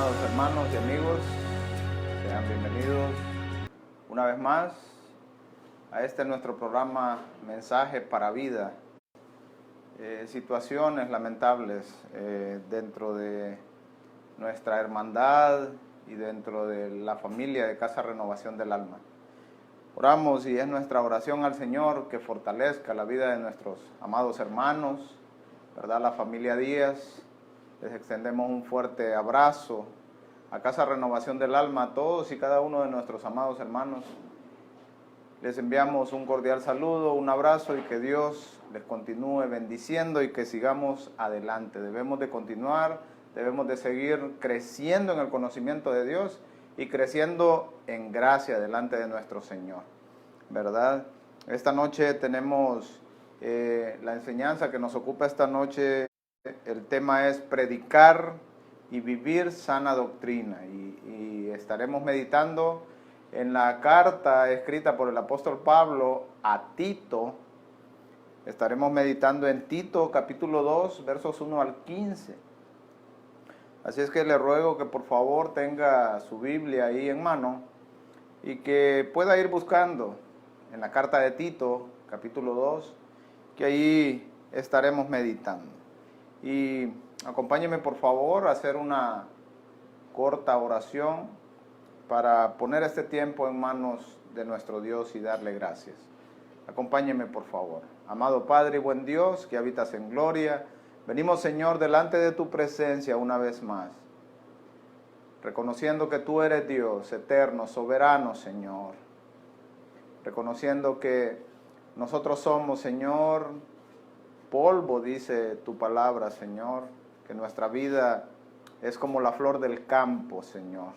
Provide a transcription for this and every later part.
Amados hermanos y amigos, sean bienvenidos una vez más a este nuestro programa Mensaje para Vida. Situaciones lamentables dentro de nuestra hermandad y dentro de la familia de Casa Renovación del Alma. Oramos y es nuestra oración al Señor que fortalezca la vida de nuestros amados hermanos, ¿verdad? La familia Díaz. Les extendemos un fuerte abrazo a Casa Renovación del Alma, a todos y cada uno de nuestros amados hermanos. Les enviamos un cordial saludo, un abrazo y que Dios les continúe bendiciendo y que sigamos adelante. Debemos de continuar, debemos de seguir creciendo en el conocimiento de Dios y creciendo en gracia delante de nuestro Señor, ¿verdad? Esta noche tenemos la enseñanza que nos ocupa esta noche. El tema es predicar y vivir sana doctrina y estaremos meditando en la carta escrita por el apóstol Pablo a Tito. Estaremos meditando en Tito capítulo 2 versos 1 al 15. Así es que le ruego que por favor tenga su Biblia ahí en mano y que pueda ir buscando en la carta de Tito capítulo 2, que ahí estaremos meditando. Y acompáñenme por favor a hacer una corta oración para poner este tiempo en manos de nuestro Dios y darle gracias. Acompáñenme por favor. Amado Padre y buen Dios que habitas en gloria, venimos Señor delante de tu presencia una vez más, reconociendo que tú eres Dios eterno, soberano Señor, reconociendo que nosotros somos Señor, polvo, dice tu palabra, Señor, que nuestra vida es como la flor del campo, Señor.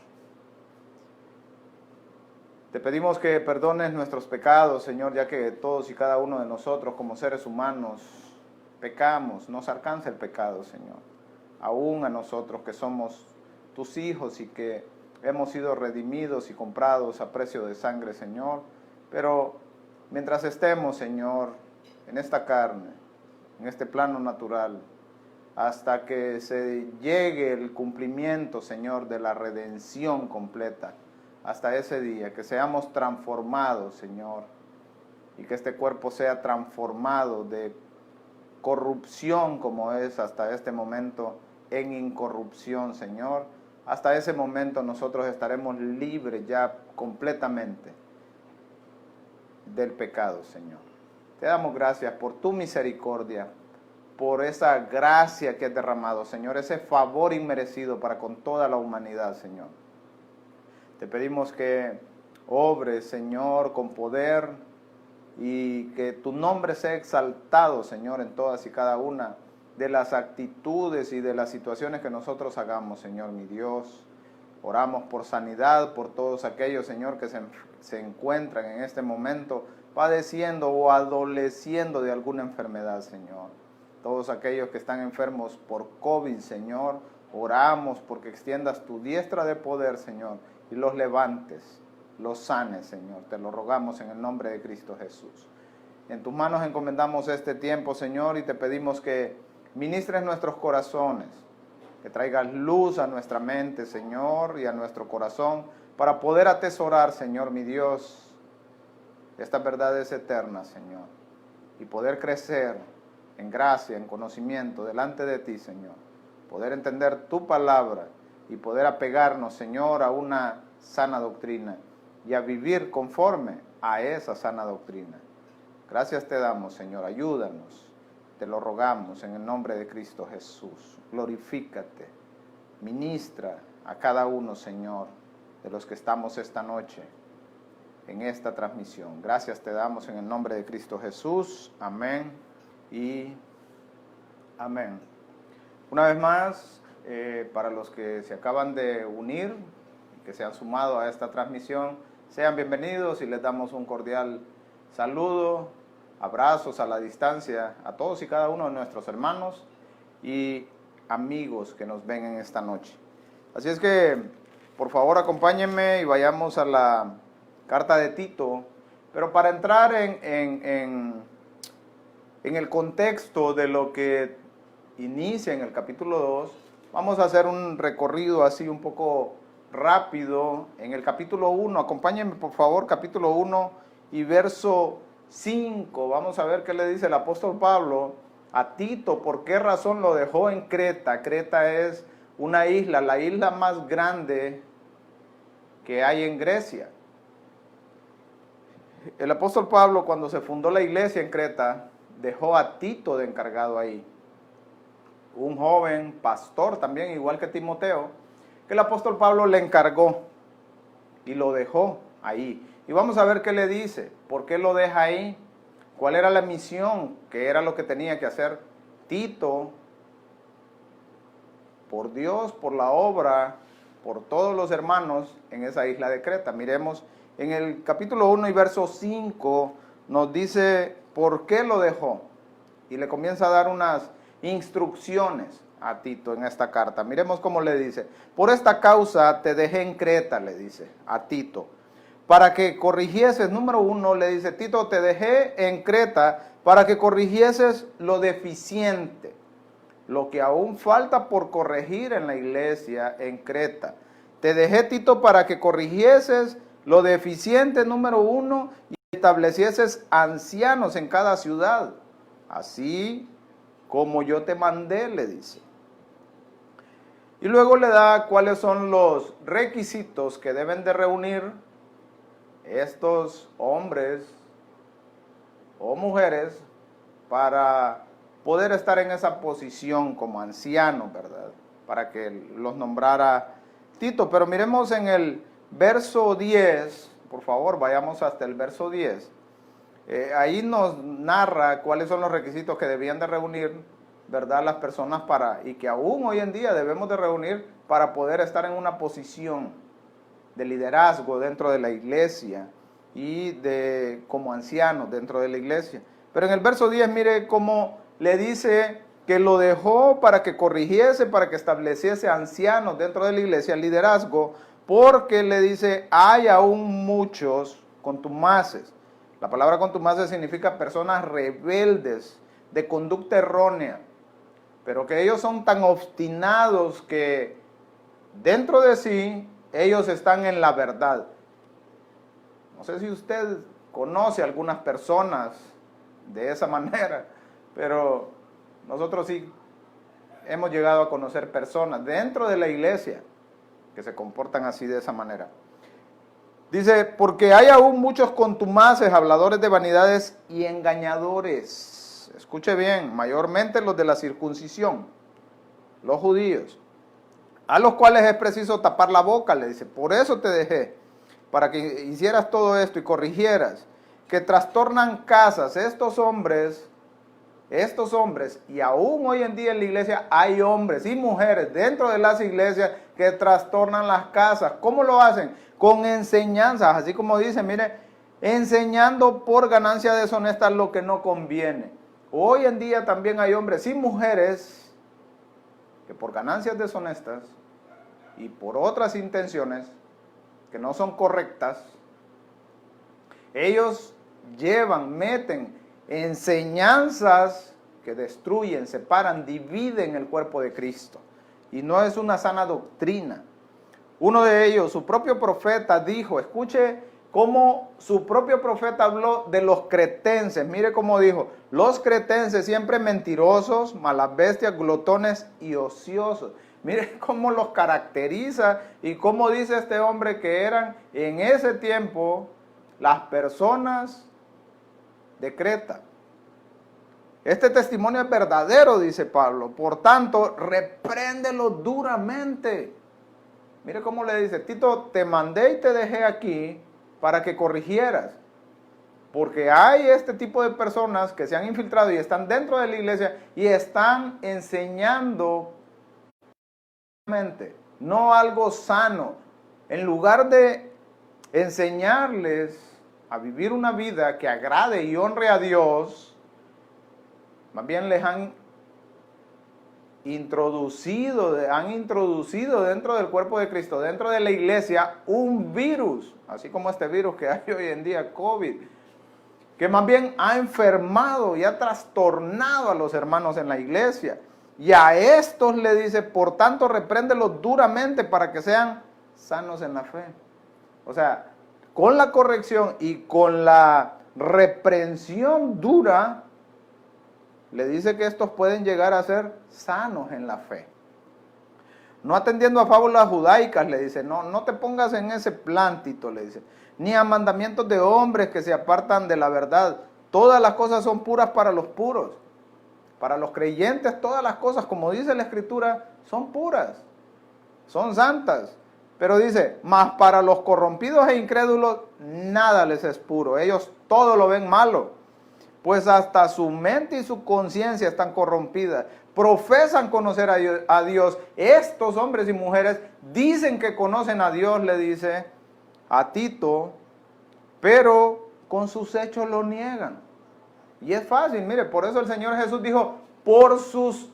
Te pedimos que perdones nuestros pecados, Señor, ya que todos y cada uno de nosotros como seres humanos pecamos, nos alcanza el pecado, Señor. Aún a nosotros que somos tus hijos y que hemos sido redimidos y comprados a precio de sangre, Señor. Pero mientras estemos, Señor, en esta carne, en este plano natural, hasta que se llegue el cumplimiento, Señor, de la redención completa, hasta ese día, que seamos transformados, Señor, y que este cuerpo sea transformado de corrupción como es hasta este momento en incorrupción, Señor. Hasta ese momento nosotros estaremos libres ya completamente del pecado, Señor. Te damos gracias por tu misericordia, por esa gracia que has derramado, Señor, ese favor inmerecido para con toda la humanidad, Señor. Te pedimos que obres, Señor, con poder y que tu nombre sea exaltado, Señor, en todas y cada una de las actitudes y de las situaciones que nosotros hagamos, Señor, mi Dios. Oramos por sanidad, por todos aquellos, Señor, que se encuentran en este momento padeciendo o adoleciendo de alguna enfermedad, Señor. Todos aquellos que están enfermos por COVID, Señor, oramos porque extiendas tu diestra de poder, Señor, y los levantes, los sanes, Señor. Te lo rogamos en el nombre de Cristo Jesús. En tus manos encomendamos este tiempo, Señor, y te pedimos que ministres nuestros corazones, que traigas luz a nuestra mente, Señor, y a nuestro corazón, para poder atesorar, Señor, mi Dios, estas verdades eternas, Señor, y poder crecer en gracia, en conocimiento delante de ti, Señor. Poder entender tu palabra y poder apegarnos, Señor, a una sana doctrina y a vivir conforme a esa sana doctrina. Gracias te damos, Señor, ayúdanos. Te lo rogamos en el nombre de Cristo Jesús. Glorifícate, ministra a cada uno, Señor, de los que estamos esta noche en esta transmisión. Gracias te damos en el nombre de Cristo Jesús. Amén y amén. Una vez más, para los que se acaban de unir, que se han sumado a esta transmisión, sean bienvenidos y les damos un cordial saludo, abrazos a la distancia a todos y cada uno de nuestros hermanos y amigos que nos ven en esta noche. Así es que, por favor, acompáñenme y vayamos a la carta de Tito, pero para entrar en el contexto de lo que inicia en el capítulo 2, Vamos a hacer un recorrido así un poco rápido en el capítulo 1. Acompáñenme por favor, capítulo 1 y verso 5. Vamos a ver qué le dice el apóstol Pablo a Tito, por qué razón lo dejó en Creta. Creta es una isla, la isla más grande que hay en Grecia. El apóstol Pablo, cuando se fundó la iglesia en Creta, dejó a Tito de encargado ahí. Un joven pastor también, igual que Timoteo, que el apóstol Pablo le encargó y lo dejó ahí. Y vamos a ver qué le dice, por qué lo deja ahí, cuál era la misión, qué era lo que tenía que hacer Tito por Dios, por la obra, por todos los hermanos en esa isla de Creta. Miremos en el capítulo 1 y verso 5, nos dice por qué lo dejó. Y le comienza a dar unas instrucciones a Tito en esta carta. Miremos cómo le dice. Por esta causa te dejé en Creta, le dice a Tito, para que corrigieses. Número 1, le dice, Tito, te dejé en Creta para que corrigieses lo deficiente, lo que aún falta por corregir en la iglesia en Creta. Te dejé, Tito, para que corrigieses lo deficiente, número 1, y establecieses ancianos en cada ciudad, así como yo te mandé, le dice. Y luego le da cuáles son los requisitos que deben de reunir estos hombres o mujeres para poder estar en esa posición como ancianos, ¿verdad? Para que los nombrara Tito. Pero miremos en el verso 10, por favor, vayamos hasta el verso 10. Ahí nos narra cuáles son los requisitos que debían de reunir, ¿verdad?, las personas y que aún hoy en día debemos de reunir para poder estar en una posición de liderazgo dentro de la iglesia y como ancianos dentro de la iglesia. Pero en el verso 10, mire cómo le dice que lo dejó para que corrigiese, para que estableciese ancianos dentro de la iglesia, liderazgo, porque le dice, hay aún muchos contumaces. La palabra contumaces significa personas rebeldes, de conducta errónea, pero que ellos son tan obstinados que dentro de sí ellos están en la verdad. No sé si usted conoce a algunas personas de esa manera, pero nosotros sí hemos llegado a conocer personas dentro de la iglesia que se comportan así de esa manera. Dice, porque hay aún muchos contumaces, habladores de vanidades y engañadores. Escuche bien, mayormente los de la circuncisión, los judíos, a los cuales es preciso tapar la boca, le dice, por eso te dejé, para que hicieras todo esto y corrigieras, que trastornan casas. Estos hombres, y aún hoy en día en la iglesia hay hombres y mujeres dentro de las iglesias que trastornan las casas. ¿Cómo lo hacen? Con enseñanzas, así como dice, mire, enseñando por ganancia deshonesta lo que no conviene. Hoy en día también hay hombres y mujeres que por ganancias deshonestas y por otras intenciones que no son correctas, ellos meten enseñanzas que destruyen, separan, dividen el cuerpo de Cristo. Y no es una sana doctrina. Uno de ellos, su propio profeta, dijo, escuche cómo su propio profeta habló de los cretenses. Mire cómo dijo, los cretenses siempre mentirosos, malas bestias, glotones y ociosos. Mire cómo los caracteriza y cómo dice este hombre que eran en ese tiempo las personas de Creta. Este testimonio es verdadero, dice Pablo. Por tanto, repréndelo duramente. Mire cómo le dice, Tito, te mandé y te dejé aquí para que corrigieras. Porque hay este tipo de personas que se han infiltrado y están dentro de la iglesia y están enseñando no algo sano. En lugar de enseñarles a vivir una vida que agrade y honre a Dios, más bien les han introducido dentro del cuerpo de Cristo, dentro de la iglesia, un virus, así como este virus que hay hoy en día, COVID, que más bien ha enfermado y ha trastornado a los hermanos en la iglesia. Y a estos le dice, por tanto, repréndelos duramente para que sean sanos en la fe. O sea, con la corrección y con la reprensión dura, le dice que estos pueden llegar a ser sanos en la fe. No atendiendo a fábulas judaicas, le dice, no te pongas en ese plan, Tito, le dice, ni a mandamientos de hombres que se apartan de la verdad. Todas las cosas son puras para los puros. Para los creyentes todas las cosas, como dice la Escritura, son puras, son santas. Pero dice, mas para los corrompidos e incrédulos nada les es puro. Ellos todo lo ven malo, pues hasta su mente y su conciencia están corrompidas. Profesan conocer a Dios. Estos hombres y mujeres dicen que conocen a Dios, le dice a Tito, pero con sus hechos lo niegan. Y es fácil, mire, por eso el Señor Jesús dijo, por sus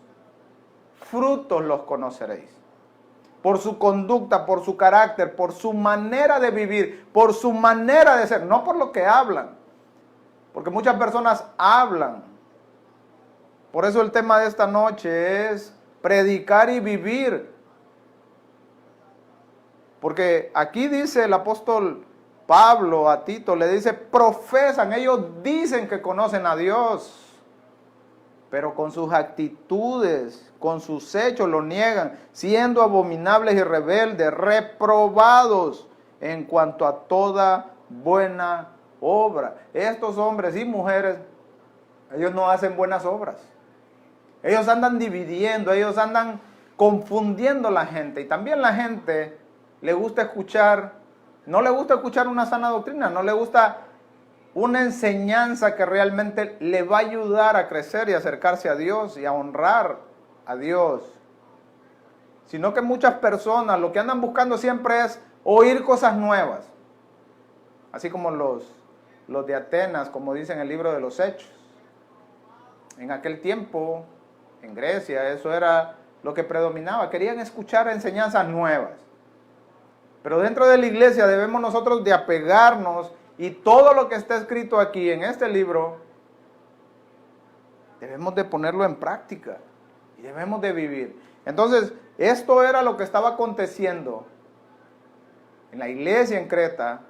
frutos los conoceréis. Por su conducta, por su carácter, por su manera de vivir, por su manera de ser, no por lo que hablan. Porque muchas personas hablan. Por eso el tema de esta noche es predicar y vivir. Porque aquí dice el apóstol Pablo a Tito, le dice, profesan, ellos dicen que conocen a Dios, pero con sus actitudes, con sus hechos lo niegan, siendo abominables y rebeldes, reprobados en cuanto a toda buena obra. Estos hombres y mujeres, ellos no hacen buenas obras. Ellos andan dividiendo, ellos andan confundiendo a la gente. Y también la gente le gusta escuchar, no le gusta escuchar una sana doctrina, no le gusta una enseñanza que realmente le va a ayudar a crecer y acercarse a Dios y a honrar a Dios. Sino que muchas personas lo que andan buscando siempre es oír cosas nuevas. Así como los de Atenas, como dice en el libro de los Hechos. En aquel tiempo, en Grecia, eso era lo que predominaba. Querían escuchar enseñanzas nuevas. Pero dentro de la iglesia debemos nosotros de apegarnos y todo lo que está escrito aquí en este libro, debemos de ponerlo en práctica y debemos de vivir. Entonces, esto era lo que estaba aconteciendo en la iglesia en Creta,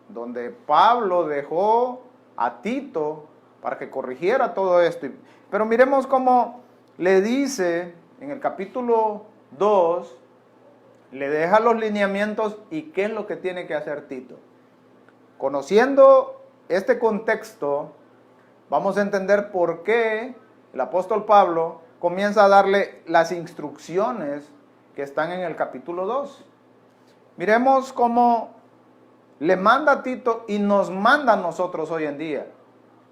donde Pablo dejó a Tito para que corrigiera todo esto. Pero miremos cómo le dice en el capítulo 2, le deja los lineamientos y qué es lo que tiene que hacer Tito. Conociendo este contexto, vamos a entender por qué el apóstol Pablo comienza a darle las instrucciones que están en el capítulo 2. Miremos cómo le manda a Tito y nos manda a nosotros hoy en día.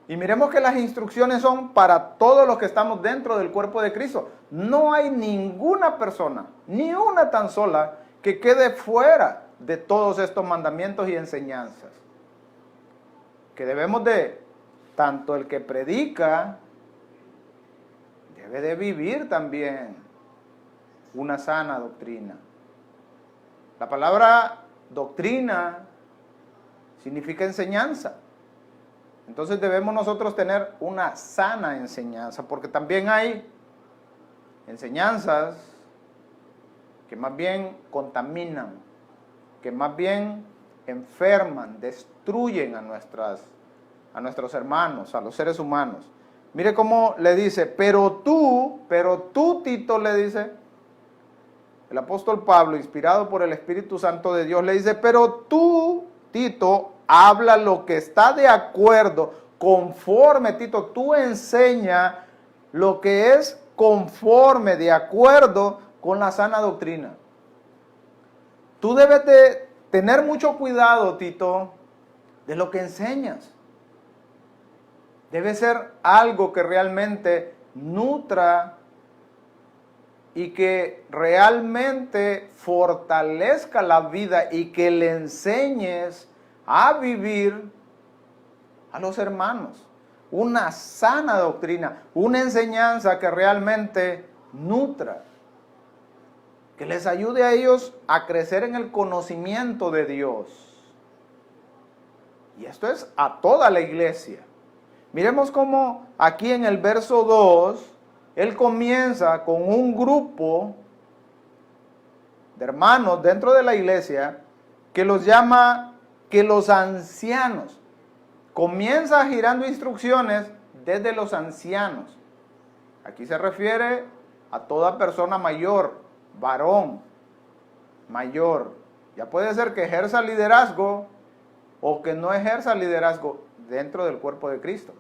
Y miremos que las instrucciones son para todos los que estamos dentro del cuerpo de Cristo. No hay ninguna persona, ni una tan sola, que quede fuera de todos estos mandamientos y enseñanzas. Que debemos de, tanto el que predica, debe de vivir también una sana doctrina. La palabra doctrina significa enseñanza. Entonces debemos nosotros tener una sana enseñanza, porque también hay enseñanzas que más bien contaminan, que más bien enferman, destruyen a nuestros hermanos, a los seres humanos. Mire cómo le dice, pero tú, Tito, le dice, el apóstol Pablo, inspirado por el Espíritu Santo de Dios, le dice, pero tú, Tito, habla lo que está de acuerdo, conforme, Tito, tú enseña lo que es conforme, de acuerdo con la sana doctrina. Tú debes de tener mucho cuidado, Tito, de lo que enseñas. Debe ser algo que realmente nutra y que realmente fortalezca la vida y que le enseñes a vivir a los hermanos. Una sana doctrina, una enseñanza que realmente nutra, que les ayude a ellos a crecer en el conocimiento de Dios. Y esto es a toda la iglesia. Miremos cómo aquí en el verso 2 Él comienza con un grupo de hermanos dentro de la iglesia que los llama que los ancianos. Comienza girando instrucciones desde los ancianos. Aquí se refiere a toda persona mayor, varón, mayor. Ya puede ser que ejerza liderazgo o que no ejerza liderazgo dentro del cuerpo de Cristo.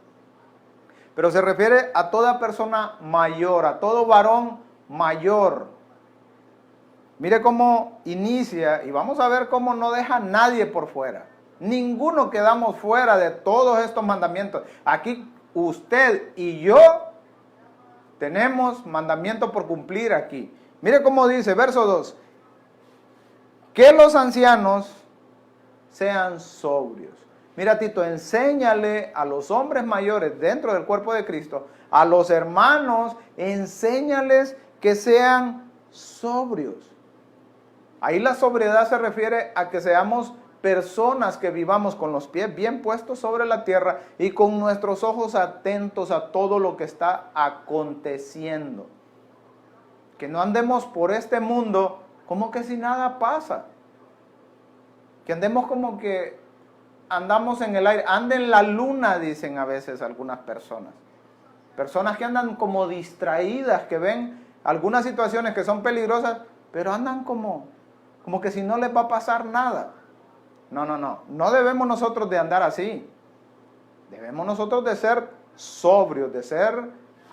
Pero se refiere a toda persona mayor, a todo varón mayor. Mire cómo inicia, y vamos a ver cómo no deja a nadie por fuera. Ninguno quedamos fuera de todos estos mandamientos. Aquí usted y yo tenemos mandamientos por cumplir aquí. Mire cómo dice, verso 2. Que los ancianos sean sobrios. Mira, Tito, enséñale a los hombres mayores dentro del cuerpo de Cristo, a los hermanos, enséñales que sean sobrios. Ahí la sobriedad se refiere a que seamos personas que vivamos con los pies bien puestos sobre la tierra y con nuestros ojos atentos a todo lo que está aconteciendo. Que no andemos por este mundo como que si nada pasa. Que andemos como que andamos en el aire. Anda en la luna, dicen a veces algunas personas. Personas que andan como distraídas, que ven algunas situaciones que son peligrosas, pero andan como que si no les va a pasar nada. No debemos nosotros de andar así. Debemos nosotros de ser sobrios, de ser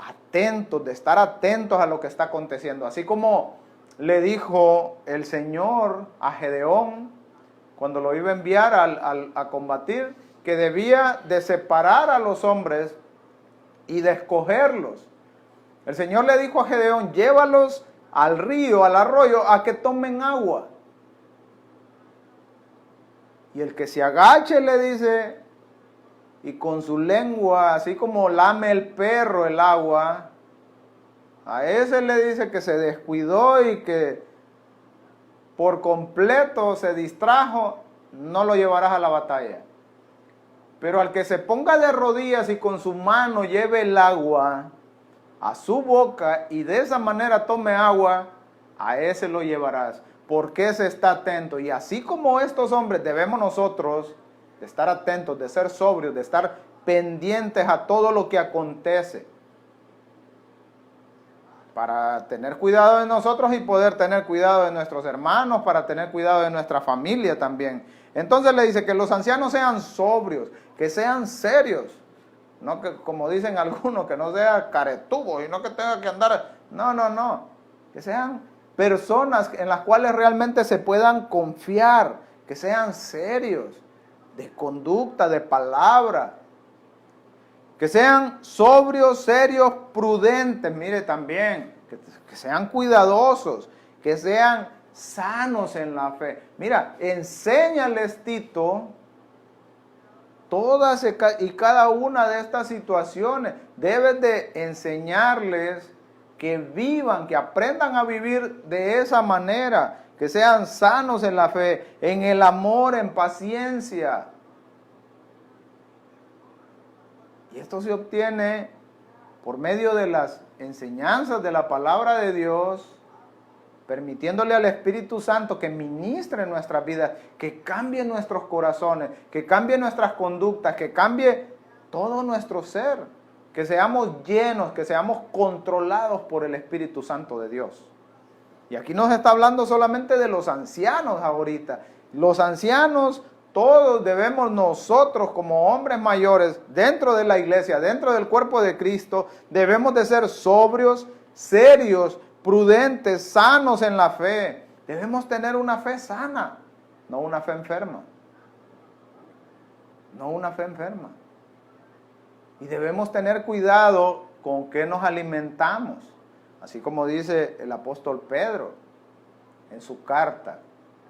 atentos, de estar atentos a lo que está aconteciendo. Así como le dijo el Señor a Gedeón cuando lo iba a enviar a combatir, que debía de separar a los hombres y de escogerlos. El Señor le dijo a Gedeón, llévalos al río, al arroyo, a que tomen agua. Y el que se agache, le dice, y con su lengua, así como lame el perro el agua, a ese le dice que se descuidó y que por completo se distrajo, no lo llevarás a la batalla. Pero al que se ponga de rodillas y con su mano lleve el agua a su boca y de esa manera tome agua, a ese lo llevarás. Porque se está atento. Y así como estos hombres debemos nosotros de estar atentos, de ser sobrios, de estar pendientes a todo lo que acontece, para tener cuidado de nosotros y poder tener cuidado de nuestros hermanos, para tener cuidado de nuestra familia también. Entonces le dice que los ancianos sean sobrios, que sean serios, no que como dicen algunos, que no sea caretudo y no que tenga que andar, no, que sean personas en las cuales realmente se puedan confiar, que sean serios, de conducta, de palabra, que sean sobrios, serios, prudentes, mire también, que sean cuidadosos, que sean sanos en la fe. Mira, enséñales, Tito, todas y cada una de estas situaciones. Debes de enseñarles que vivan, que aprendan a vivir de esa manera, que sean sanos en la fe, en el amor, en paciencia. Y esto se obtiene por medio de las enseñanzas de la palabra de Dios, permitiéndole al Espíritu Santo que ministre en nuestras vidas, que cambie nuestros corazones, que cambie nuestras conductas, que cambie todo nuestro ser, que seamos llenos, que seamos controlados por el Espíritu Santo de Dios. Y aquí nos está hablando solamente de los ancianos ahorita. Los ancianos, todos debemos nosotros como hombres mayores dentro de la iglesia, dentro del cuerpo de Cristo, debemos de ser sobrios, serios, prudentes, sanos en la fe. Debemos tener una fe sana, no una fe enferma. No una fe enferma. Y debemos tener cuidado con qué nos alimentamos. Así como dice el apóstol Pedro en su carta,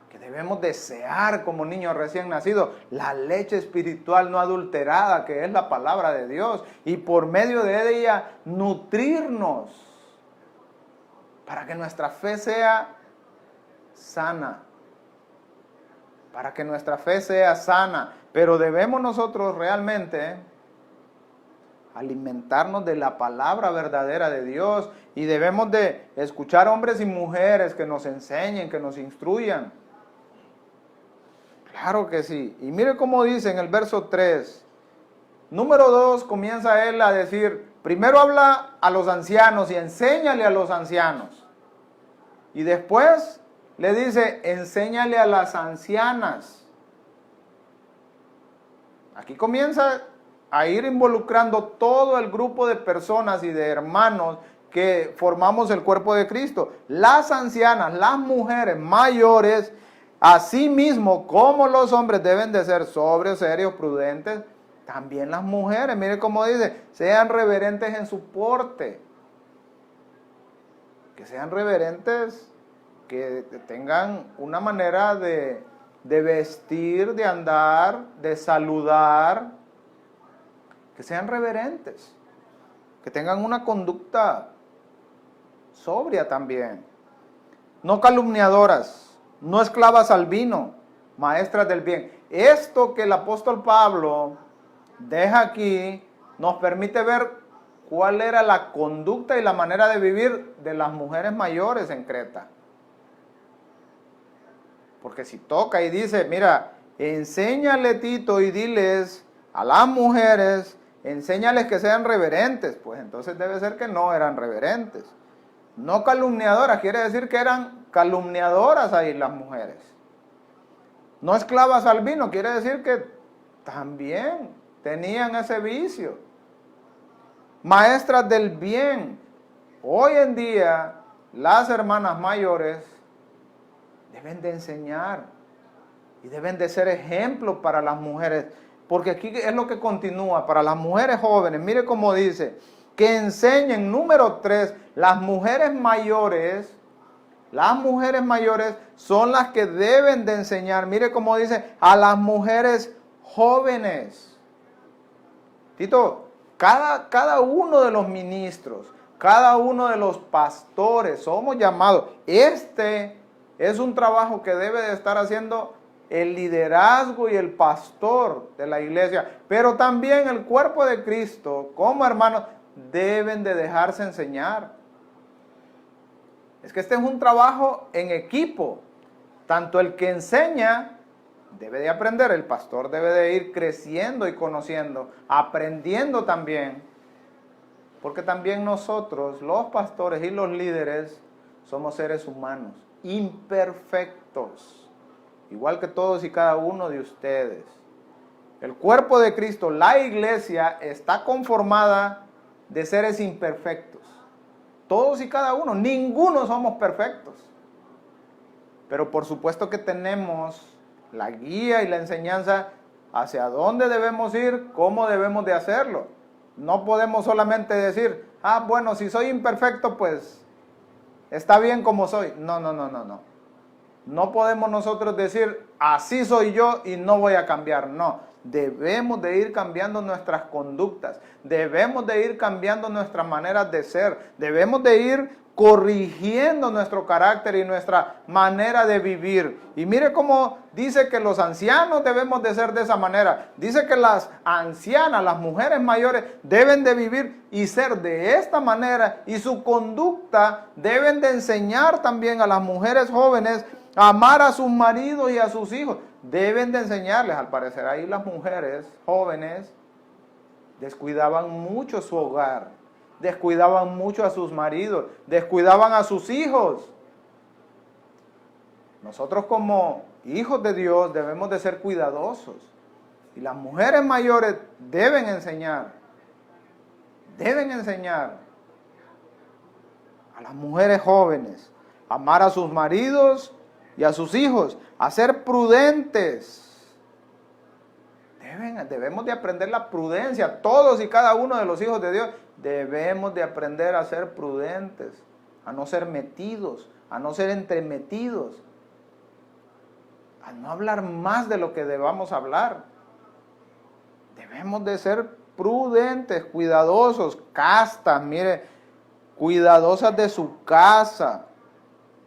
que debemos desear como niños recién nacidos la leche espiritual no adulterada, que es la palabra de Dios, y por medio de ella nutrirnos para que nuestra fe sea sana. Para que nuestra fe sea sana. Pero debemos nosotros realmente alimentarnos de la palabra verdadera de Dios y debemos de escuchar hombres y mujeres que nos enseñen, que nos instruyan. Claro que sí. Y mire cómo dice en el verso 3. Número 2 comienza él a decir, primero habla a los ancianos y enséñale a los ancianos. Y después le dice, enséñale a las ancianas. Aquí comienza a ir involucrando todo el grupo de personas y de hermanos que formamos el cuerpo de Cristo. Las ancianas, las mujeres mayores, así mismo como los hombres deben de ser sobrios, serios, prudentes, también las mujeres, mire cómo dice, sean reverentes en su porte. Que sean reverentes, que tengan una manera de vestir, de andar, de saludar, que sean reverentes, que tengan una conducta sobria también. No calumniadoras, no esclavas al vino, maestras del bien. Esto que el apóstol Pablo deja aquí nos permite ver cuál era la conducta y la manera de vivir de las mujeres mayores en Creta. Porque si toca y dice, mira, enséñale, Tito, y diles a las mujeres, enséñales que sean reverentes, pues entonces debe ser que no eran reverentes. No calumniadoras, quiere decir que eran calumniadoras ahí las mujeres. No esclavas al vino, quiere decir que también tenían ese vicio. Maestras del bien. Hoy en día las hermanas mayores deben de enseñar y deben de ser ejemplo para las mujeres, porque aquí es lo que continúa, para las mujeres jóvenes, mire cómo dice, que enseñen, número 3, las mujeres mayores son las que deben de enseñar, mire cómo dice, a las mujeres jóvenes. Tito, cada uno de los ministros, cada uno de los pastores, somos llamados, es un trabajo que debe de estar haciendo el liderazgo y el pastor de la iglesia, pero también el cuerpo de Cristo, como hermanos, deben de dejarse enseñar. Es que este es un trabajo en equipo. Tanto el que enseña debe de aprender, el pastor debe de ir creciendo y conociendo, aprendiendo también, porque también nosotros, los pastores y los líderes, somos seres humanos, imperfectos, igual que todos y cada uno de ustedes. El cuerpo de Cristo, la iglesia, está conformada de seres imperfectos. Todos y cada uno, ninguno somos perfectos. Pero por supuesto que tenemos la guía y la enseñanza hacia dónde debemos ir, cómo debemos de hacerlo. No podemos solamente decir, bueno, si soy imperfecto, pues está bien como soy. No. No podemos nosotros decir, así soy yo y no voy a cambiar. No, debemos de ir cambiando nuestras conductas. Debemos de ir cambiando nuestras maneras de ser. Debemos de ir corrigiendo nuestro carácter y nuestra manera de vivir. Y mire cómo dice que los ancianos debemos de ser de esa manera. Dice que las ancianas, las mujeres mayores, deben de vivir y ser de esta manera. Y su conducta deben de enseñar también a las mujeres jóvenes a amar a sus maridos y a sus hijos. Deben de enseñarles. Al parecer ahí las mujeres jóvenes descuidaban mucho su hogar, descuidaban mucho a sus maridos, descuidaban a sus hijos. Nosotros como hijos de Dios debemos de ser cuidadosos. Y las mujeres mayores deben enseñar a las mujeres jóvenes a amar a sus maridos y a sus hijos, a ser prudentes. Debemos de aprender la prudencia. Todos y cada uno de los hijos de Dios debemos de aprender a ser prudentes, a no ser metidos, a no ser entremetidos, a no hablar más de lo que debamos hablar. Debemos de ser prudentes, cuidadosos, castas, mire, cuidadosas de su casa.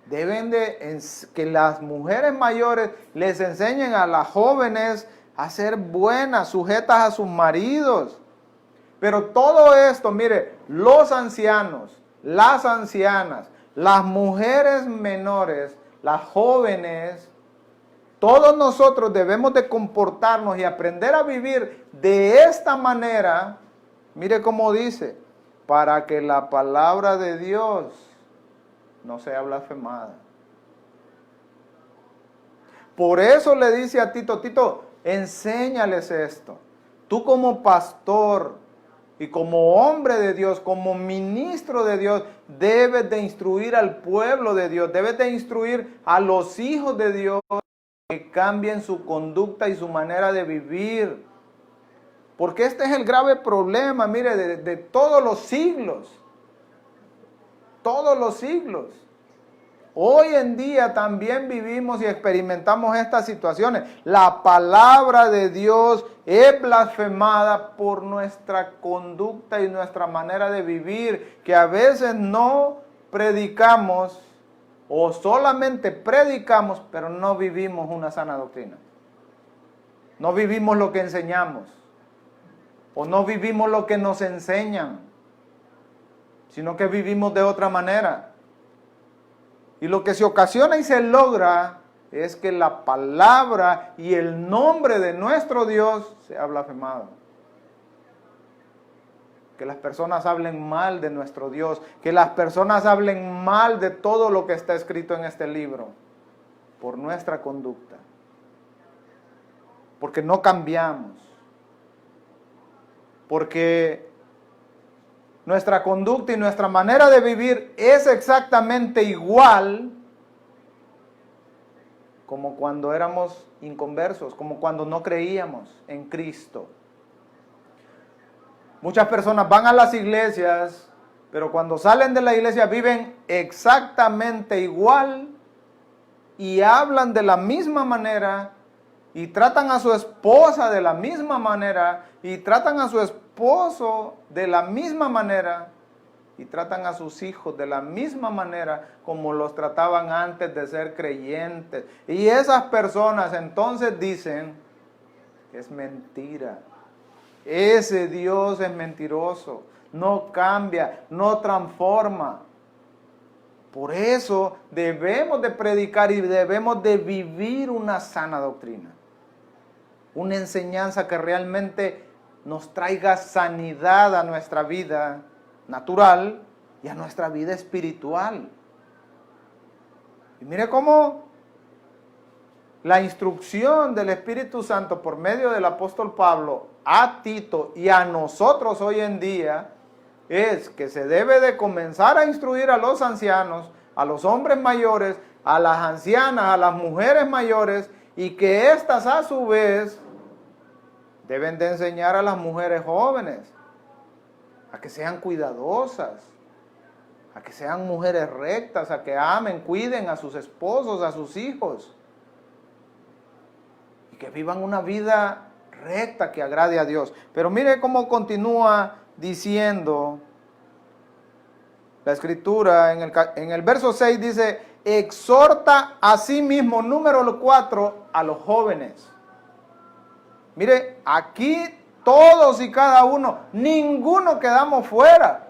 Deben de que las mujeres mayores les enseñen a las jóvenes a ser buenas, sujetas a sus maridos. Pero todo esto, mire, los ancianos, las ancianas, las mujeres menores, las jóvenes, todos nosotros debemos de comportarnos y aprender a vivir de esta manera. Mire cómo dice, para que la palabra de Dios no sea blasfemada. Por eso le dice a Tito, Tito, enséñales esto. Tú como pastor y como hombre de Dios, como ministro de Dios, debes de instruir al pueblo de Dios, debes de instruir a los hijos de Dios que cambien su conducta y su manera de vivir. Porque este es el grave problema, mire, de todos los siglos. Todos los siglos. Hoy en día también vivimos y experimentamos estas situaciones. La palabra de Dios es blasfemada por nuestra conducta y nuestra manera de vivir, que a veces no predicamos o solamente predicamos, pero no vivimos una sana doctrina. No vivimos lo que enseñamos, o no vivimos lo que nos enseñan, sino que vivimos de otra manera. Y lo que se ocasiona y se logra es que la palabra y el nombre de nuestro Dios sea blasfemado. Que las personas hablen mal de nuestro Dios, que las personas hablen mal de todo lo que está escrito en este libro, por nuestra conducta. Porque no cambiamos. Porque nuestra conducta y nuestra manera de vivir es exactamente igual como cuando éramos inconversos, como cuando no creíamos en Cristo. Muchas personas van a las iglesias, pero cuando salen de la iglesia viven exactamente igual y hablan de la misma manera y tratan a su esposa de la misma manera y tratan a su esposo de la misma manera y tratan a sus hijos de la misma manera como los trataban antes de ser creyentes. Y esas personas entonces dicen, es mentira. Ese Dios es mentiroso, no cambia, no transforma. Por eso debemos de predicar y debemos de vivir una sana doctrina. Una enseñanza que realmente nos traiga sanidad a nuestra vida natural y a nuestra vida espiritual. Y mire cómo la instrucción del Espíritu Santo por medio del apóstol Pablo a Tito y a nosotros hoy en día es que se debe de comenzar a instruir a los ancianos, a los hombres mayores, a las ancianas, a las mujeres mayores, y que éstas a su vez deben de enseñar a las mujeres jóvenes a que sean cuidadosas, a que sean mujeres rectas, a que amen, cuiden a sus esposos, a sus hijos, y que vivan una vida recta que agrade a Dios. Pero mire cómo continúa diciendo la escritura en el verso 6, dice, exhorta a sí mismo, número 4, a los jóvenes. Mire, aquí todos y cada uno, ninguno quedamos fuera.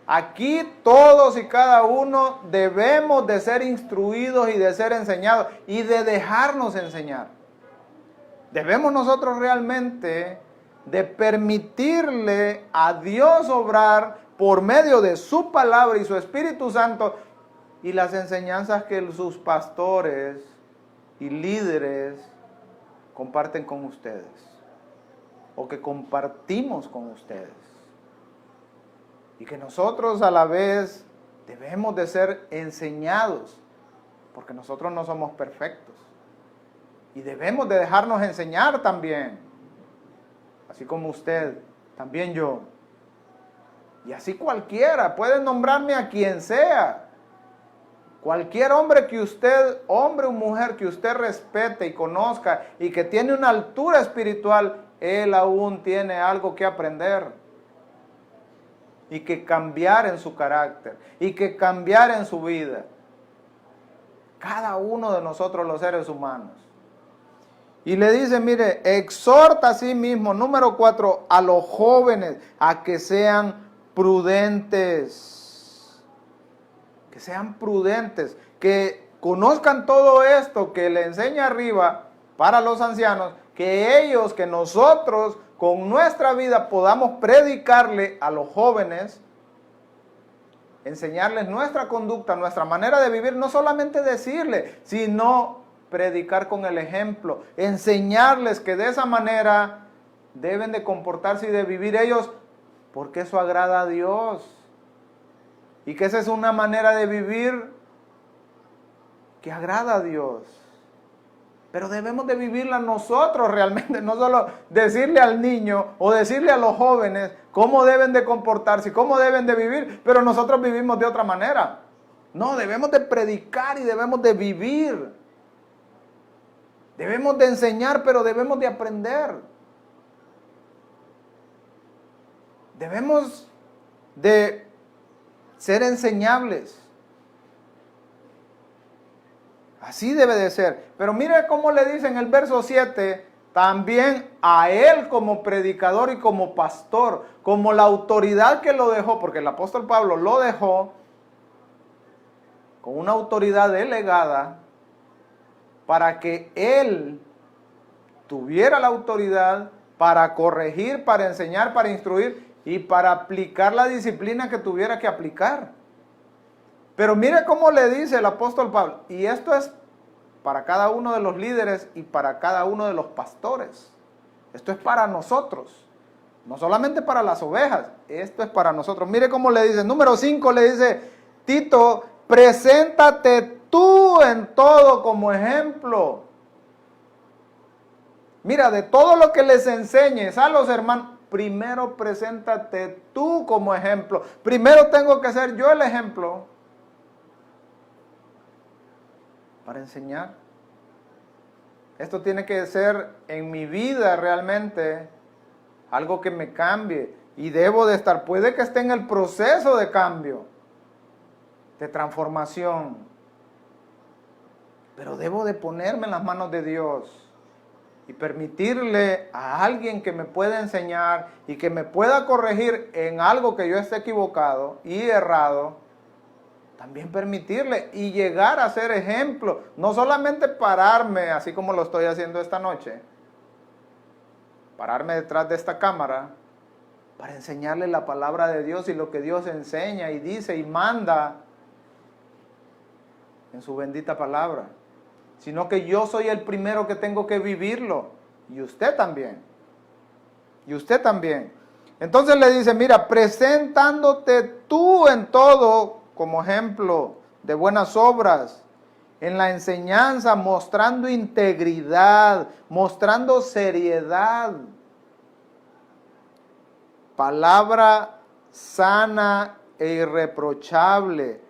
Aquí todos y cada uno debemos de ser instruidos y de ser enseñados y de dejarnos enseñar. Debemos nosotros realmente de permitirle a Dios obrar por medio de su palabra y su Espíritu Santo y las enseñanzas que sus pastores y líderes comparten con ustedes o que compartimos con ustedes. Y que nosotros a la vez debemos de ser enseñados porque nosotros no somos perfectos. Y debemos de dejarnos enseñar también, así como usted, también yo. Y así cualquiera, puede nombrarme a quien sea. Cualquier hombre que usted, hombre o mujer que usted respete y conozca y que tiene una altura espiritual, él aún tiene algo que aprender. Y que cambiar en su carácter, y que cambiar en su vida. Cada uno de nosotros los seres humanos. Y le dice, mire, exhorta a sí mismo, número 4, a los jóvenes a que sean prudentes. Que sean prudentes, que conozcan todo esto que le enseña arriba para los ancianos, que ellos, que nosotros con nuestra vida podamos predicarle a los jóvenes, enseñarles nuestra conducta, nuestra manera de vivir, no solamente decirle, sino predicar con el ejemplo, enseñarles que de esa manera deben de comportarse y de vivir ellos, porque eso agrada a Dios. Y que esa es una manera de vivir que agrada a Dios. Pero debemos de vivirla nosotros realmente, no solo decirle al niño o decirle a los jóvenes cómo deben de comportarse, cómo deben de vivir, pero nosotros vivimos de otra manera. No, debemos de predicar y debemos de vivir. Debemos de enseñar, pero debemos de aprender. Debemos de ser enseñables. Así debe de ser. Pero mire cómo le dice en el verso 7, también a él como predicador y como pastor, como la autoridad que lo dejó, porque el apóstol Pablo lo dejó con una autoridad delegada para que él tuviera la autoridad para corregir, para enseñar, para instruir y para aplicar la disciplina que tuviera que aplicar. Pero mire cómo le dice el apóstol Pablo, y esto es para cada uno de los líderes y para cada uno de los pastores. Esto es para nosotros, no solamente para las ovejas, esto es para nosotros. Mire cómo le dice, número 5 le dice, Tito, preséntate tú en todo como ejemplo. Mira, de todo lo que les enseñes a los hermanos, primero preséntate tú como ejemplo. Primero tengo que ser yo el ejemplo para enseñar. Esto tiene que ser en mi vida realmente algo que me cambie y debo de estar, puede que esté en el proceso de cambio, de transformación, pero debo de ponerme en las manos de Dios y permitirle a alguien que me pueda enseñar y que me pueda corregir en algo que yo esté equivocado y errado, también permitirle y llegar a ser ejemplo, no solamente pararme así como lo estoy haciendo esta noche, pararme detrás de esta cámara para enseñarle la palabra de Dios y lo que Dios enseña y dice y manda en su bendita palabra, sino que yo soy el primero que tengo que vivirlo y usted también, y usted también. Entonces le dice, mira, presentándote tú en todo como ejemplo de buenas obras, en la enseñanza, mostrando integridad, mostrando seriedad, palabra sana e irreprochable.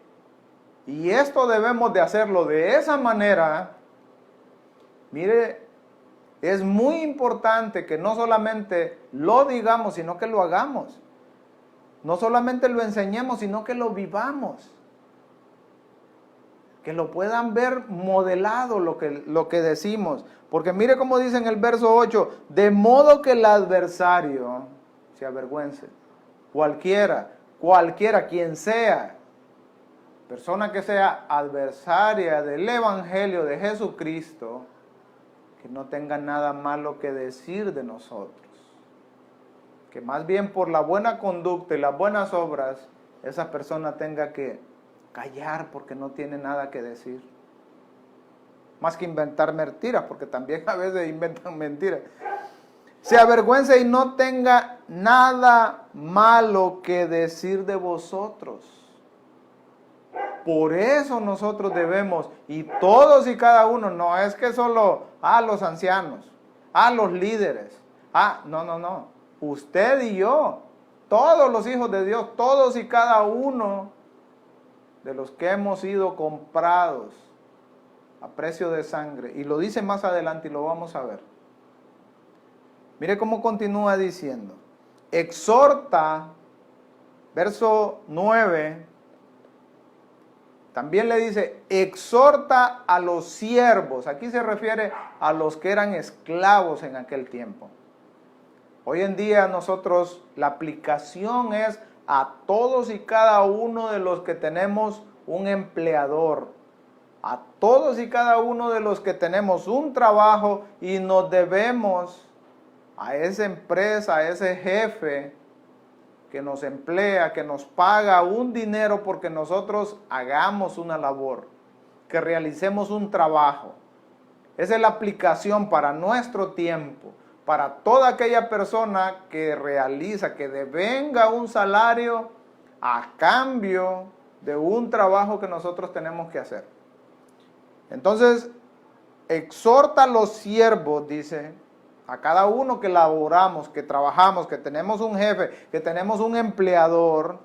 Y esto debemos de hacerlo de esa manera. Mire, es muy importante que no solamente lo digamos, sino que lo hagamos. No solamente lo enseñemos, sino que lo vivamos. Que lo puedan ver modelado lo que decimos. Porque mire cómo dice en el verso 8, de modo que el adversario se avergüence. Cualquiera, quien sea, persona que sea adversaria del Evangelio de Jesucristo, que no tenga nada malo que decir de nosotros. Que más bien por la buena conducta y las buenas obras, esa persona tenga que callar porque no tiene nada que decir. Más que inventar mentiras, porque también a veces inventan mentiras. Se avergüence y no tenga nada malo que decir de vosotros. Por eso nosotros debemos, y todos y cada uno, no es que solo a los ancianos, a los líderes, no. Usted y yo, todos los hijos de Dios, todos y cada uno de los que hemos sido comprados a precio de sangre. Y lo dice más adelante y lo vamos a ver. Mire cómo continúa diciendo. Exhorta, verso 9, También le dice, exhorta a los siervos. Aquí se refiere a los que eran esclavos en aquel tiempo. Hoy en día nosotros, la aplicación es a todos y cada uno de los que tenemos un empleador, a todos y cada uno de los que tenemos un trabajo y nos debemos a esa empresa, a ese jefe que nos emplea, que nos paga un dinero porque nosotros hagamos una labor, que realicemos un trabajo. Esa es la aplicación para nuestro tiempo, para toda aquella persona que realiza, que devenga un salario a cambio de un trabajo que nosotros tenemos que hacer. Entonces, exhorta a los siervos, dice, a cada uno que laboramos, que trabajamos, que tenemos un jefe, que tenemos un empleador,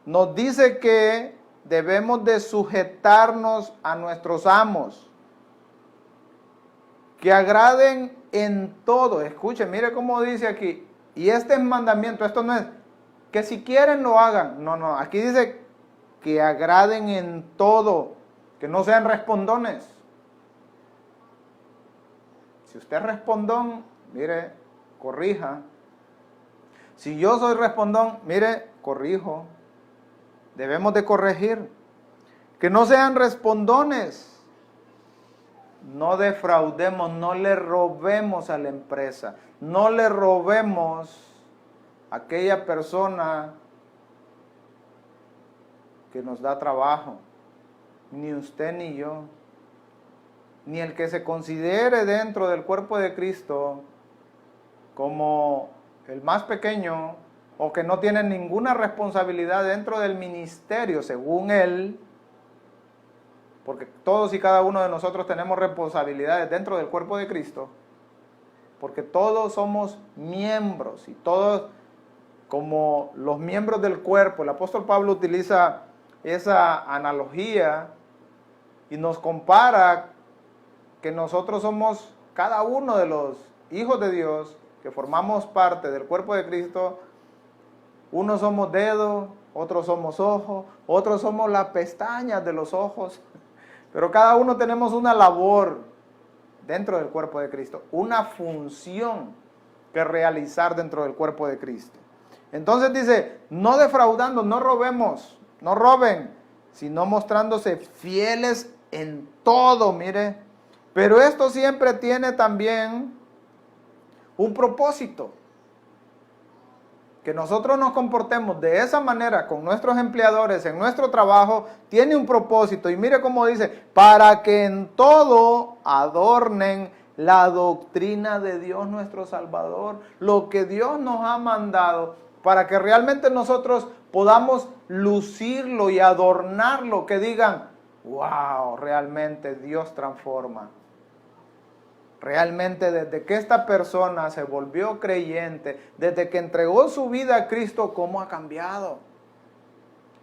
nos dice que debemos de sujetarnos a nuestros amos, que agraden en todo. Escuchen, mire cómo dice aquí, y este es mandamiento, esto no es que si quieren lo hagan, no, aquí dice que agraden en todo, que no sean respondones. Si usted es respondón, mire, corrija. Si yo soy respondón, mire, corrijo. Debemos de corregir. Que no sean respondones. No defraudemos, no le robemos a la empresa. No le robemos a aquella persona que nos da trabajo. Ni usted ni yo. Ni el que se considere dentro del cuerpo de Cristo como el más pequeño o que no tiene ninguna responsabilidad dentro del ministerio, según él, porque todos y cada uno de nosotros tenemos responsabilidades dentro del cuerpo de Cristo, porque todos somos miembros y todos como los miembros del cuerpo. El apóstol Pablo utiliza esa analogía y nos compara que nosotros somos, cada uno de los hijos de Dios, que formamos parte del cuerpo de Cristo, unos somos dedos, otros somos ojos, otros somos las pestañas de los ojos, pero cada uno tenemos una labor dentro del cuerpo de Cristo, una función que realizar dentro del cuerpo de Cristo. Entonces dice, no defraudando, no robemos, no roben, sino mostrándose fieles en todo, mire. Pero esto siempre tiene también un propósito. Que nosotros nos comportemos de esa manera con nuestros empleadores en nuestro trabajo, tiene un propósito. Y mire cómo dice, para que en todo adornen la doctrina de Dios nuestro Salvador, lo que Dios nos ha mandado, para que realmente nosotros podamos lucirlo y adornarlo, que digan, wow, realmente Dios transforma. Realmente desde que esta persona se volvió creyente, desde que entregó su vida a Cristo, ¿cómo ha cambiado?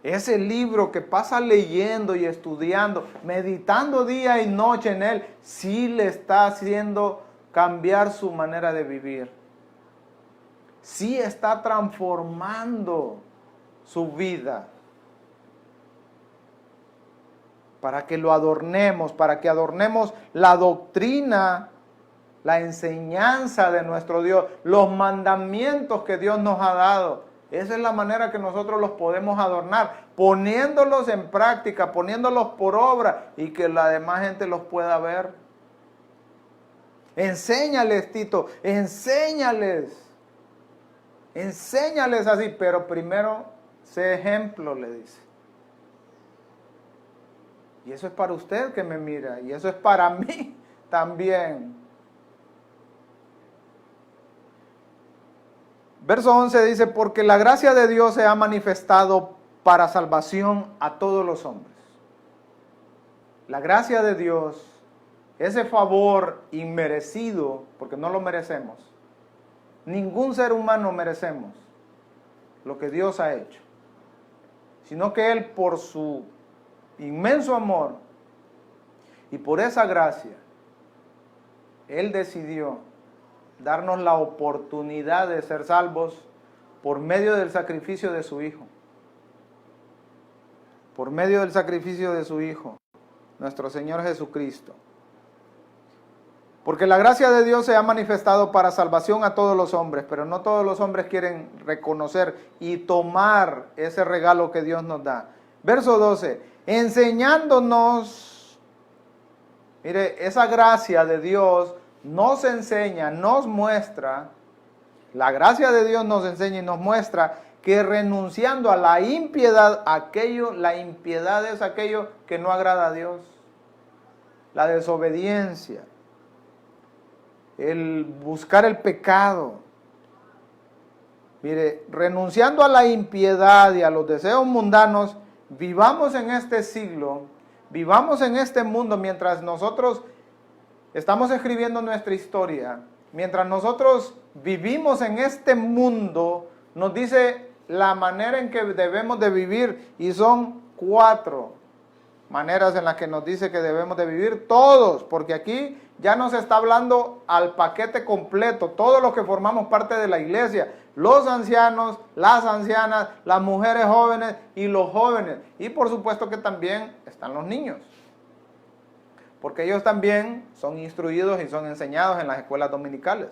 Ese libro que pasa leyendo y estudiando, meditando día y noche en él, sí le está haciendo cambiar su manera de vivir. Sí está transformando su vida. Para que lo adornemos, para que adornemos la doctrina, la enseñanza de nuestro Dios, los mandamientos que Dios nos ha dado. Esa es la manera que nosotros los podemos adornar, poniéndolos en práctica, poniéndolos por obra y que la demás gente los pueda ver. Enséñales, Tito, enséñales así, pero primero sé ejemplo, le dice. Y eso es para usted que me mira, y eso es para mí también. Verso 11 dice, porque la gracia de Dios se ha manifestado para salvación a todos los hombres. La gracia de Dios, ese favor inmerecido, porque no lo merecemos. Ningún ser humano merecemos lo que Dios ha hecho, sino que Él por su inmenso amor y por esa gracia, Él decidió darnos la oportunidad de ser salvos por medio del sacrificio de su Hijo. por medio del sacrificio de su Hijo, nuestro Señor Jesucristo. Porque la gracia de Dios se ha manifestado para salvación a todos los hombres, pero no todos los hombres quieren reconocer y tomar ese regalo que Dios nos da. Verso 12, enseñándonos, mire, esa gracia de Dios nos enseña, nos muestra, la gracia de Dios nos enseña y nos muestra que renunciando a la impiedad, la impiedad es aquello que no agrada a Dios, la desobediencia, el buscar el pecado. Mire, renunciando a la impiedad y a los deseos mundanos, vivamos en este siglo, vivamos en este mundo mientras nosotros estamos escribiendo nuestra historia, mientras nosotros vivimos en este mundo, nos dice la manera en que debemos de vivir y son 4 maneras en las que nos dice que debemos de vivir todos, porque aquí ya nos está hablando al paquete completo, todos los que formamos parte de la iglesia, los ancianos, las ancianas, las mujeres jóvenes y los jóvenes, y por supuesto que también están los niños, porque ellos también son instruidos y son enseñados en las escuelas dominicales.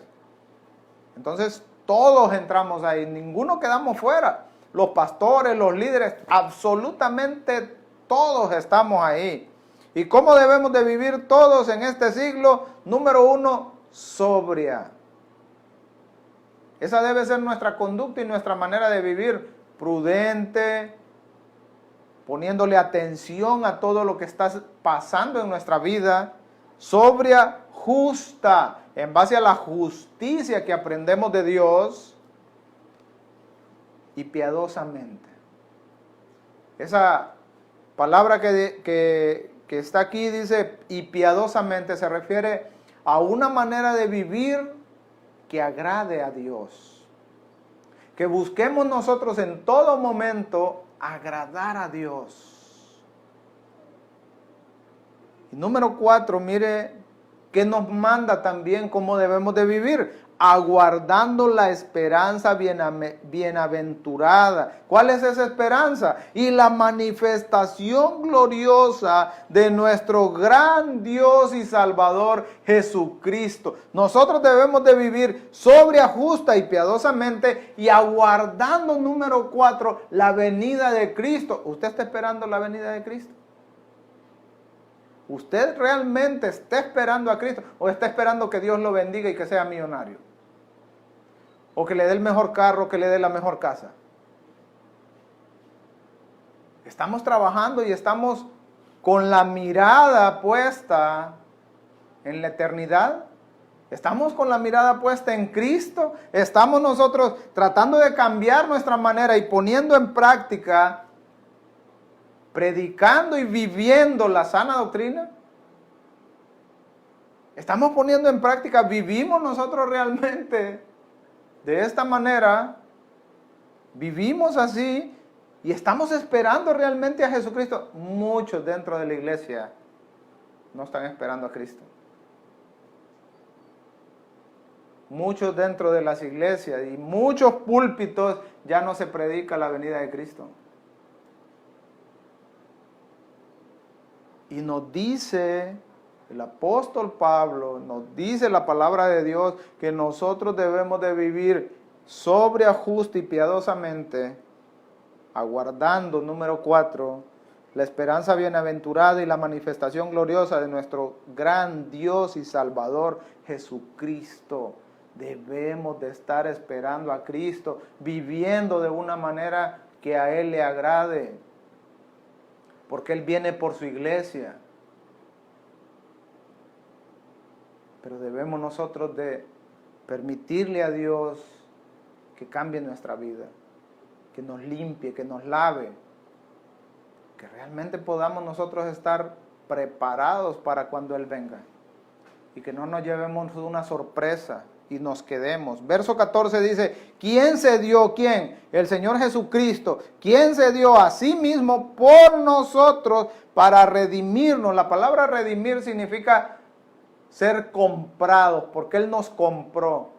Entonces todos entramos ahí, ninguno quedamos fuera, los pastores, los líderes, absolutamente todos estamos ahí. ¿Y cómo debemos de vivir todos en este siglo? Número 1, sobria. Esa debe ser nuestra conducta y nuestra manera de vivir, prudente, poniéndole atención a todo lo que está pasando en nuestra vida, sobria, justa, en base a la justicia que aprendemos de Dios, y piadosamente. Esa palabra que está aquí dice, y piadosamente, se refiere a una manera de vivir que agrade a Dios. Que busquemos nosotros en todo momento agradar a Dios. Y número 4, mire que nos manda también cómo debemos de vivir, aguardando la esperanza bienaventurada. ¿Cuál es esa esperanza? Y la manifestación gloriosa de nuestro gran Dios y Salvador Jesucristo. Nosotros debemos de vivir sobria, justa y piadosamente y aguardando, número 4, la venida de Cristo. ¿Usted está esperando la venida de Cristo? ¿Usted realmente está esperando a Cristo o está esperando que Dios lo bendiga y que sea millonario? ¿O que le dé el mejor carro, que le dé la mejor casa? Estamos trabajando y estamos con la mirada puesta en la eternidad. Estamos con la mirada puesta en Cristo. Estamos nosotros tratando de cambiar nuestra manera y poniendo en práctica, predicando y viviendo la sana doctrina. Estamos poniendo en práctica, vivimos nosotros realmente de esta manera, vivimos así y estamos esperando realmente a Jesucristo. Muchos dentro de la iglesia no están esperando a Cristo. Muchos dentro de las iglesias y muchos púlpitos ya no se predica la venida de Cristo. Y nos dice el apóstol Pablo, nos dice la palabra de Dios que nosotros debemos de vivir sobria, justa y piadosamente, aguardando, número 4, la esperanza bienaventurada y la manifestación gloriosa de nuestro gran Dios y Salvador Jesucristo. Debemos de estar esperando a Cristo, viviendo de una manera que a Él le agrade, porque Él viene por su iglesia. Pero debemos nosotros de permitirle a Dios que cambie nuestra vida, que nos limpie, que nos lave, que realmente podamos nosotros estar preparados para cuando Él venga y que no nos llevemos una sorpresa y nos quedemos. Verso 14 dice, ¿quién se dio? ¿Quién? El Señor Jesucristo. ¿Quién se dio a sí mismo por nosotros para redimirnos? La palabra redimir significa ser comprados, porque Él nos compró.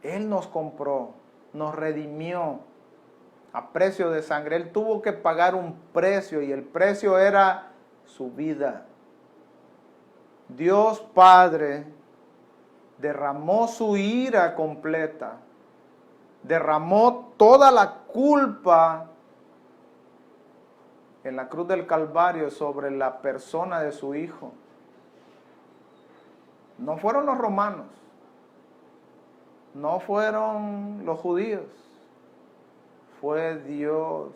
Él nos compró, nos redimió. a precio de sangre. Él tuvo que pagar un precio y el precio era su vida. Dios Padre derramó su ira completa, derramó toda la culpa en la cruz del Calvario sobre la persona de su Hijo. No fueron los romanos, no fueron los judíos, fue Dios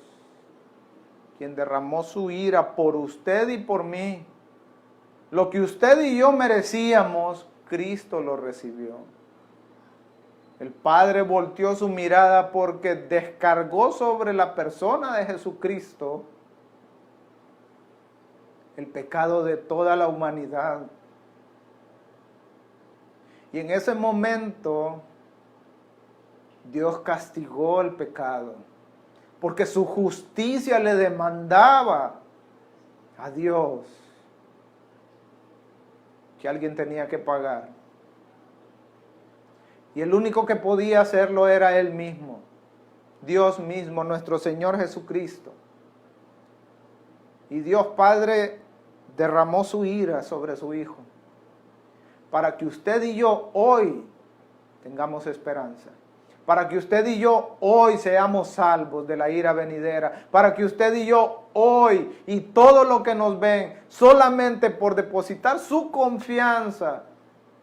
quien derramó su ira por usted y por mí. Lo que usted y yo merecíamos, Cristo lo recibió. El Padre volteó su mirada porque descargó sobre la persona de Jesucristo el pecado de toda la humanidad. Y en ese momento Dios castigó el pecado, porque su justicia le demandaba a Dios que alguien tenía que pagar. Y el único que podía hacerlo era Él mismo, Dios mismo, nuestro Señor Jesucristo. Y Dios Padre derramó su ira sobre su Hijo, para que usted y yo hoy tengamos esperanza, para que usted y yo hoy seamos salvos de la ira venidera, para que usted y yo hoy y todos los que nos ven, solamente por depositar su confianza,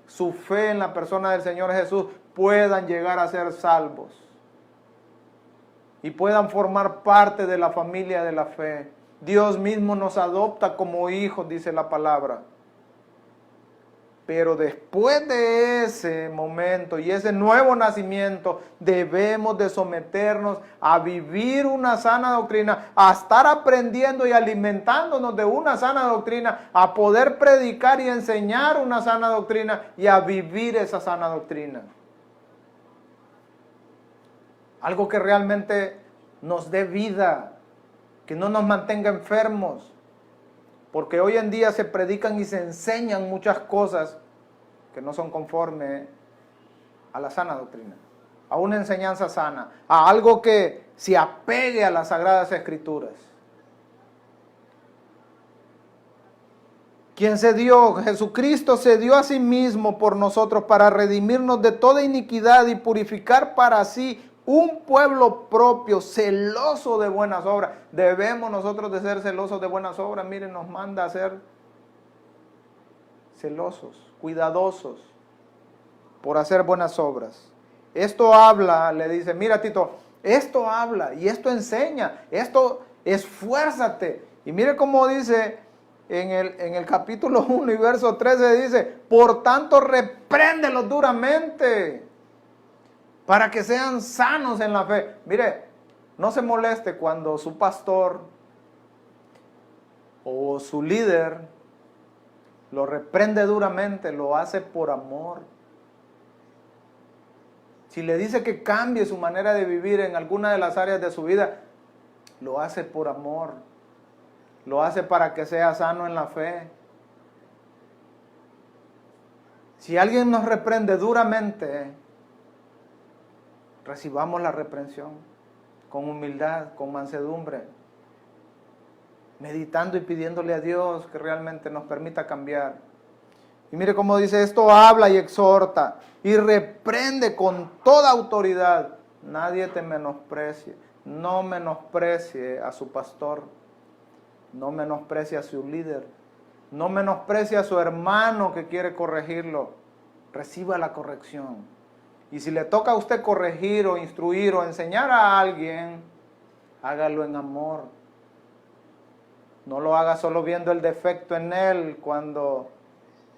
su fe en la persona del Señor Jesús, puedan llegar a ser salvos y puedan formar parte de la familia de la fe. Dios mismo nos adopta como hijos, dice la palabra. Pero después de ese momento y ese nuevo nacimiento, debemos de someternos a vivir una sana doctrina, a estar aprendiendo y alimentándonos de una sana doctrina, a poder predicar y enseñar una sana doctrina y a vivir esa sana doctrina. Algo que realmente nos dé vida, que no nos mantenga enfermos. Porque hoy en día se predican y se enseñan muchas cosas que no son conformes a la sana doctrina, a una enseñanza sana, a algo que se apegue a las Sagradas Escrituras. Quien se dio, Jesucristo se dio a sí mismo por nosotros para redimirnos de toda iniquidad y purificar para sí un pueblo propio, celoso de buenas obras. Debemos nosotros de ser celosos de buenas obras. Miren, nos manda a ser celosos, cuidadosos por hacer buenas obras. Esto habla, le dice, mira Tito, esto habla y esto enseña, esto esfuérzate. Y mire cómo dice en el capítulo 1 y verso 13, dice, por tanto repréndelos duramente, para que sean sanos en la fe. Mire, no se moleste cuando su pastor o su líder lo reprende duramente, lo hace por amor. Si le dice que cambie su manera de vivir en alguna de las áreas de su vida, lo hace por amor. Lo hace para que sea sano en la fe. Si alguien nos reprende duramente, recibamos la reprensión con humildad, con mansedumbre, meditando y pidiéndole a Dios que realmente nos permita cambiar. Y mire cómo dice, esto habla y exhorta y reprende con toda autoridad. Nadie te menosprecie, no menosprecie a su pastor, no menosprecie a su líder, no menosprecie a su hermano que quiere corregirlo. Reciba la corrección. Y si le toca a usted corregir o instruir o enseñar a alguien, hágalo en amor. No lo haga solo viendo el defecto en él cuando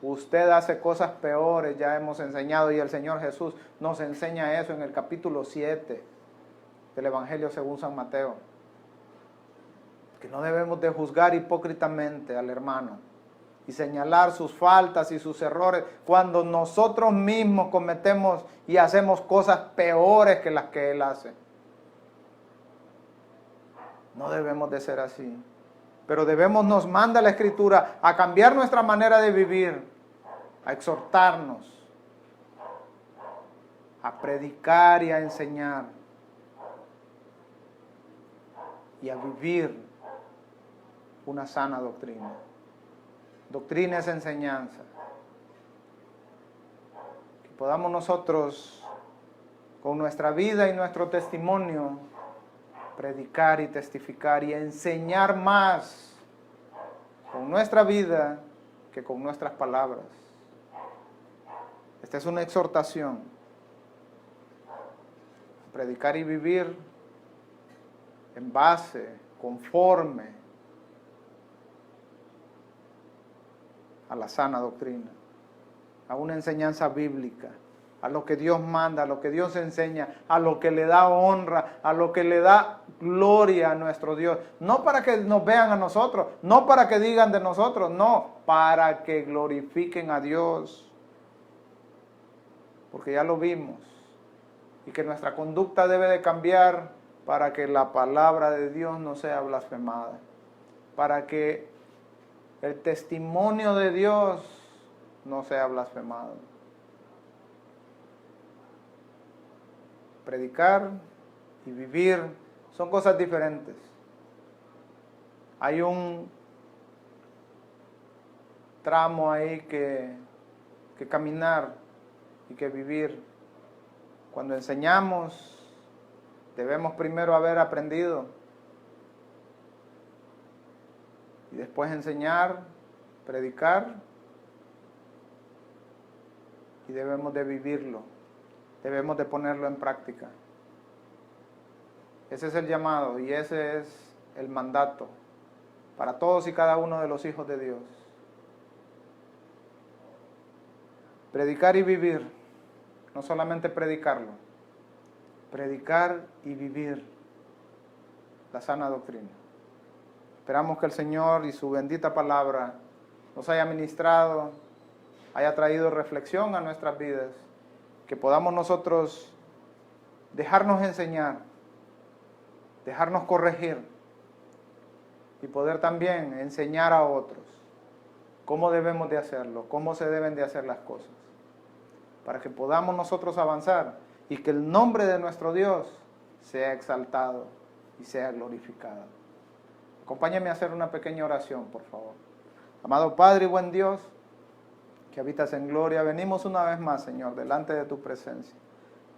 usted hace cosas peores. Ya hemos enseñado y el Señor Jesús nos enseña eso en el capítulo 7 del Evangelio según San Mateo. Que no debemos de juzgar hipócritamente al hermano y señalar sus faltas y sus errores cuando nosotros mismos cometemos y hacemos cosas peores que las que él hace. No debemos de ser así. Pero debemos, nos manda la Escritura a cambiar nuestra manera de vivir, a exhortarnos, a predicar y a enseñar. y a vivir una sana doctrina. Doctrina es enseñanza. Que podamos nosotros, con nuestra vida y nuestro testimonio, predicar y testificar y enseñar más con nuestra vida que con nuestras palabras. Esta es una exhortación. Predicar y vivir en base, conforme a la sana doctrina, a una enseñanza bíblica, a lo que Dios manda, a lo que Dios enseña, a lo que le da honra, a lo que le da gloria a nuestro Dios. No para que nos vean a nosotros, no para que digan de nosotros, no, para que glorifiquen a Dios. Porque ya lo vimos. Y que nuestra conducta debe de cambiar para que la palabra de Dios no sea blasfemada. Para que el testimonio de Dios no sea blasfemado. Predicar y vivir son cosas diferentes. Hay un tramo ahí que caminar y que vivir. Cuando enseñamos, debemos primero haber aprendido y después enseñar, predicar, y debemos de vivirlo, debemos de ponerlo en práctica. Ese es el llamado y ese es el mandato para todos y cada uno de los hijos de Dios. Predicar y vivir, no solamente predicarlo, predicar y vivir la sana doctrina. Esperamos que el Señor y su bendita palabra nos haya ministrado, haya traído reflexión a nuestras vidas, que podamos nosotros dejarnos enseñar, dejarnos corregir y poder también enseñar a otros cómo debemos de hacerlo, cómo se deben de hacer las cosas, para que podamos nosotros avanzar y que el nombre de nuestro Dios sea exaltado y sea glorificado. Acompáñame a hacer una pequeña oración, por favor. Amado Padre y buen Dios, que habitas en gloria, venimos una vez más, Señor, delante de tu presencia,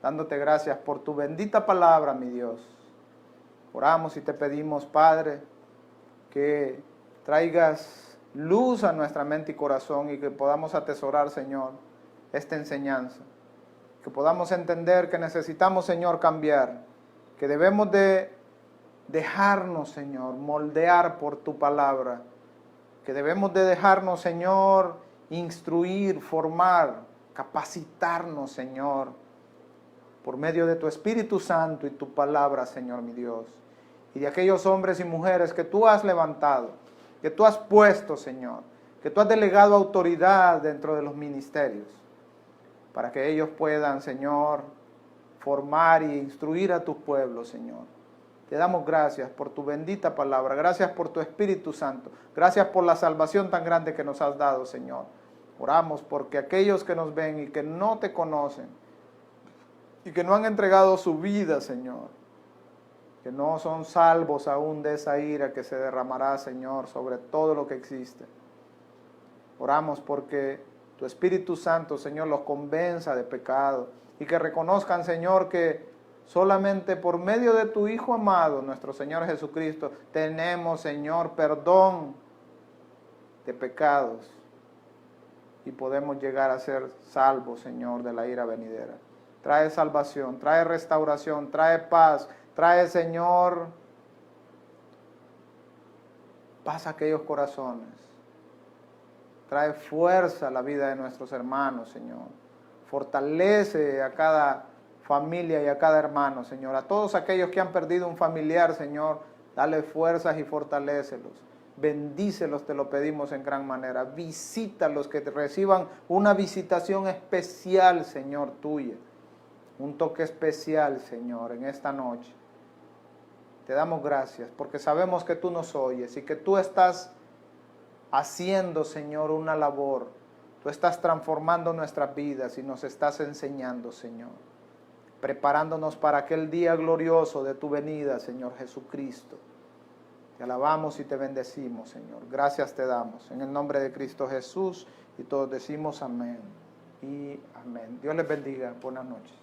dándote gracias por tu bendita palabra, mi Dios. Oramos y te pedimos, Padre, que traigas luz a nuestra mente y corazón y que podamos atesorar, Señor, esta enseñanza. Que podamos entender que necesitamos, Señor, cambiar, que debemos de dejarnos, Señor, moldear por tu palabra, que debemos de dejarnos, Señor, instruir, formar, capacitarnos, Señor, por medio de tu Espíritu Santo y tu palabra, Señor, mi Dios, y de aquellos hombres y mujeres que tú has levantado, que tú has puesto, Señor, que tú has delegado autoridad dentro de los ministerios, para que ellos puedan, Señor, formar e instruir a tu pueblo, Señor. Te damos gracias por tu bendita palabra, gracias por tu Espíritu Santo, gracias por la salvación tan grande que nos has dado, Señor. Oramos porque aquellos que nos ven y que no te conocen y que no han entregado su vida, Señor, que no son salvos aún de esa ira que se derramará, Señor, sobre todo lo que existe. Oramos porque tu Espíritu Santo, Señor, los convenza de pecado y que reconozcan, Señor, que solamente por medio de tu Hijo amado, nuestro Señor Jesucristo, tenemos, Señor, perdón de pecados y podemos llegar a ser salvos, Señor, de la ira venidera. Trae salvación, trae restauración, trae paz, trae, Señor, paz a aquellos corazones. Trae fuerza a la vida de nuestros hermanos, Señor. Fortalece a cada familia y a cada hermano, Señor. A todos aquellos que han perdido un familiar, Señor, dale fuerzas y fortalécelos. Bendícelos, te lo pedimos en gran manera. Visítalos, que te reciban una visitación especial, Señor, tuya. Un toque especial, Señor, en esta noche. Te damos gracias porque sabemos que tú nos oyes y que tú estás haciendo, Señor, una labor. Tú estás transformando nuestras vidas y nos estás enseñando, Señor. Preparándonos para aquel día glorioso de tu venida, Señor Jesucristo. Te alabamos y te bendecimos, Señor. Gracias te damos. En el nombre de Cristo Jesús, y todos decimos amén y amén. Dios les bendiga. Buenas noches.